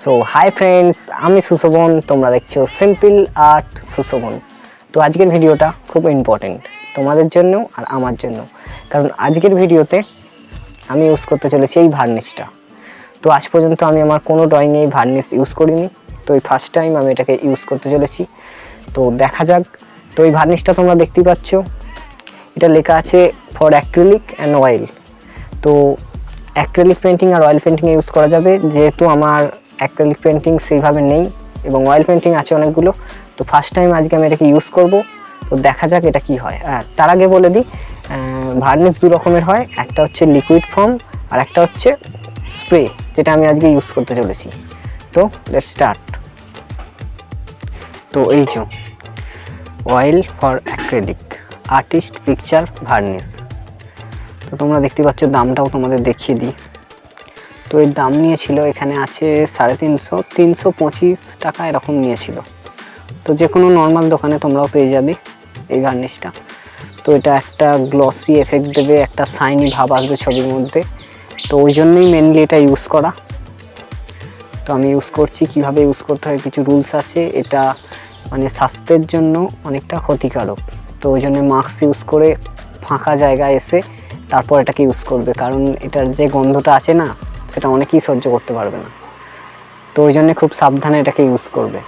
So hi friends, আমি সুশোভন, তোমরা দেখছো সিম্পল আর্ট সুশোভন। তো আজকের ভিডিওটা খুব ইম্পর্টেন্ট তোমাদের জন্য আর আমার জন্য, কারণ আজকের ভিডিওতে আমি ইউজ করতে চলেছি এই ভার্নিশটা। তো আজ পর্যন্ত আমি আমার কোনো ড্রয়িংয়ে এই ভার্নিশ ইউজ করিনি, তো এই ফার্স্ট টাইম আমি এটাকে ইউজ করতে চলেছি। তো দেখা যাক। তো এই ভার্নিশটা তোমরা দেখতেই পাচ্ছ, এটা লেখা আছে ফর অ্যাক্রিলিক অ্যান্ড অয়েল। তো অ্যাক্রিলিক পেন্টিং আর অয়েল পেন্টিংয়ে ইউজ করা যাবে, যেহেতু আমার অ্যাক্রিলিক পেন্টিং সেইভাবে নেই এবং অয়েল পেন্টিং আছে অনেকগুলো। তো ফার্স্ট টাইম আজকে আমি এটাকে ইউজ করব। তো দেখা যাক এটা কি হয়। তার আগে বলে দিই, ভার্নিশ দু রকমের হয়, একটা হচ্ছে লিকুইড ফর্ম আর একটা হচ্ছে স্প্রে, যেটা আমি আজকে ইউজ করতে চলেছি। তো লেটস স্টার্ট। তো এই যে oil for acrylic artist picture varnish. তো তোমরা দেখতে পাচ্ছ, দামটাও তোমাদের দেখিয়ে দিই। তো এর দাম নিয়েছিল, এখানে আছে 350, 325 টাকা এরকম নিয়েছিল। তো যে কোনো নর্মাল দোকানে তোমরাও পেয়ে যাবে এই ভার্নিশটা। তো এটা একটা গ্লসি এফেক্ট দেবে, একটা শাইনি ভাব আসবে ছবির মধ্যে। তো ওই জন্যই মেনলি এটা ইউজ করা। তো আমি ইউজ করছি। কিভাবে ইউজ করতে হয় কিছু রুলস আছে। এটা মানে স্বাস্থ্যের জন্য অনেকটা ক্ষতিকারক। তো ওই জন্য মাস্ক ইউজ করে ফাঁকা জায়গায় এসে তারপর এটাকে ইউজ করবে, কারণ এটার যে গন্ধটা আছে না, সেটা অনেকেই সহ্য করতে পারবে না। তো ওই জন্য খুব সাবধানে এটাকে ইউজ করবে।